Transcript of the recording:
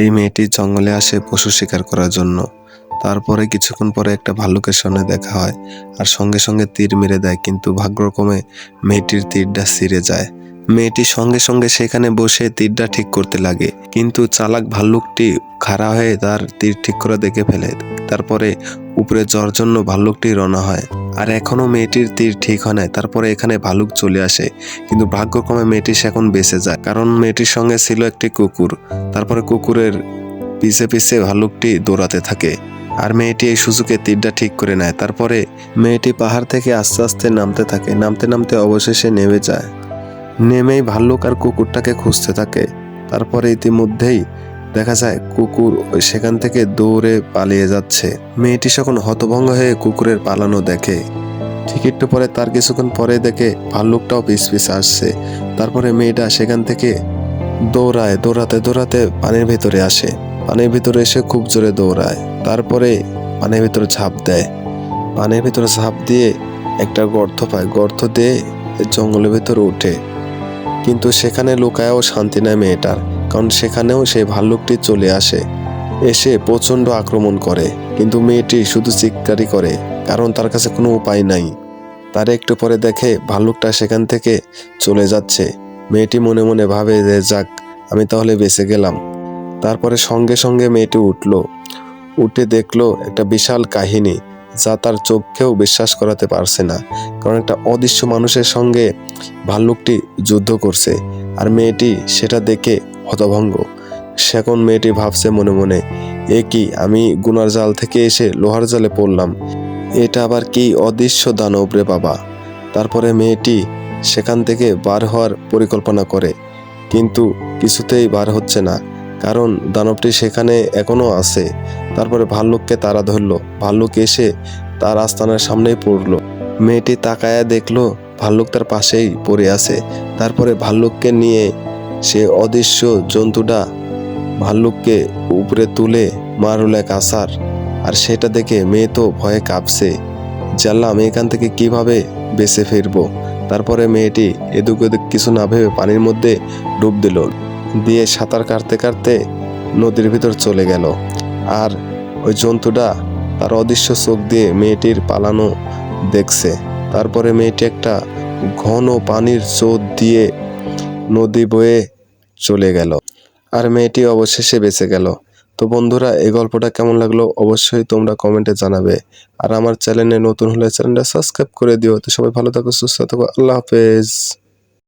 এই মেয়েটি জঙ্গলে আসে পশু শিকার করার জন্য। তারপরে কিছুক্ষণ পরে একটা ভাল্লুকের সঙ্গে দেখা হয় আর সঙ্গে সঙ্গে তীর মেরে দেয়, কিন্তু ভাগ্যক্রমে মেয়েটির তীরটা ছিঁড়ে যায়। মেয়েটি সঙ্গে সঙ্গে সেখানে বসে তীরটা ঠিক করতে লাগে, কিন্তু চালাক ভাল্লুকটি খাড়া হয়ে তার তীর ঠিক করে দেখে ফেলে। তারপরে উপরে যাওয়ার জন্য ভাল্লুকটি রওনা হয়, আর এখনো মেয়েটির তীর ঠিক হয় না। তারপরে এখানে ভাল্লুক চলে আসে, কিন্তু ভাগ্যক্রমে মেয়েটি সেখন বেঁচে যায়, কারণ মেয়েটির সঙ্গে ছিল একটি কুকুর। তারপরে কুকুরের পিছে পিছে ভাল্লুকটি দৌড়াতে থাকে, আর মেয়েটি এই সুযোগে তীরটা ঠিক করে নেয়। তারপরে মেয়েটি পাহাড় থেকে আস্তে আস্তে নামতে থাকে, নামতে নামতে অবশেষে নেমে যায়। নেমেই ভাল্লুক আর কুকুরটাকে খুঁজতে থাকে। তারপরে ইতিমধ্যেই দেখা যায় কুকুর সেখান থেকে দৌড়ে পালিয়ে যাচ্ছে। মেয়েটি যখন হতভম্ব হয়ে কুকুরের পালানো দেখে, ঠিক একটু পরে তার কিছুক্ষণ পরে দেখে ভাল্লুকটাও পিছ পিছ আসছে। তারপরে মেয়েটা সেখান থেকে দৌড়াতে দৌড়াতে পানির ভেতরে আসে। পানির ভিতরে এসে খুব জোরে দৌড়ায়, তারপরে পানির ভিতরে ঝাঁপ দেয়। পানির ভিতরে ঝাঁপ দিয়ে একটা গর্ত পায়, গর্ত দিয়ে জঙ্গলের ভিতরে ওঠে। কিন্তু সেখানে লুকায়ও শান্তি নেয় মেয়েটার, কারণ সেখানেও সেই ভাল্লুকটি চলে আসে, এসে প্রচণ্ড আক্রমণ করে। কিন্তু মেয়েটি শুধু চিৎকারই করে, কারণ তার কাছে কোনো উপায় নাই। তার একটু পরে দেখে ভাল্লুকটা সেখান থেকে চলে যাচ্ছে। মেয়েটি মনে মনে ভাবে যে যাক, আমি তাহলে বেঁচে গেলাম। তারপরে সঙ্গে সঙ্গে মেয়েটি উঠে দেখলো একটা বিশাল কাহিনী, যা তার চোখকেও বিশ্বাস করাতে পারছে না, কারণ একটা অদৃশ্য মানুষের সঙ্গে ভাল্লুকটি যুদ্ধ করছে। আর মেয়েটি সেটা দেখে হতভম্ব। সেখন মেয়েটি ভাবছে মনে মনে, এ কি, আমি গুনার জাল থেকে এসে লোহার জালে পড়লাম, এটা আবার কি অদৃশ্য দানব রে বাবা। তারপরে মেয়েটি সেখান থেকে বার হওয়ার পরিকল্পনা করে, কিন্তু কিছুতেই বার হচ্ছে না, কারণ দানবটি সেখানে এখনো আছে। তারপরে ভাল্লুককে তাড়া ধরলো, ভাল্লুক এসে তার আস্তানার সামনেই পড়লো। মেয়েটি তাকায়া দেখলো ভাল্লুক তার পাশেই পড়ে আছে। তারপরে ভাল্লুককে নিয়ে সে অদৃশ্য জন্তুটা ভাল্লুককে উপরে তুলে মারল এক আছাড়। আর সেটা দেখে মেয়ে তো ভয়ে কাঁপছে, জানলাম এখান থেকে কিভাবে বেঁচে ফিরবো। তারপরে মেয়েটি এদিক ওদিক কিছু না ভেবে পানির মধ্যে ডুব দিল, দিয়ে সাঁতার কাটতে কাটতে নদীর ভিতর চলে গেল। আর ওই জন্তুটা তার অদৃশ্য চোখ দিয়ে মেয়েটির পালানো দেখছে। তারপরে মেয়েটি একটা ঘন পানির স্রোত দিয়ে নদী বয়ে চলে গেল, আর মেয়েটি অবশেষে বেঁচে গেল। তো বন্ধুরা, এই গল্পটা কেমন লাগলো অবশ্যই তোমরা কমেন্টে জানাবে। আর আমার চ্যানেলে নতুন হলে চ্যানেলটা সাবস্ক্রাইব করে দিও। তো সবাই ভালো থাকো, সুস্থ থাকো, আল্লাহ হাফেজ।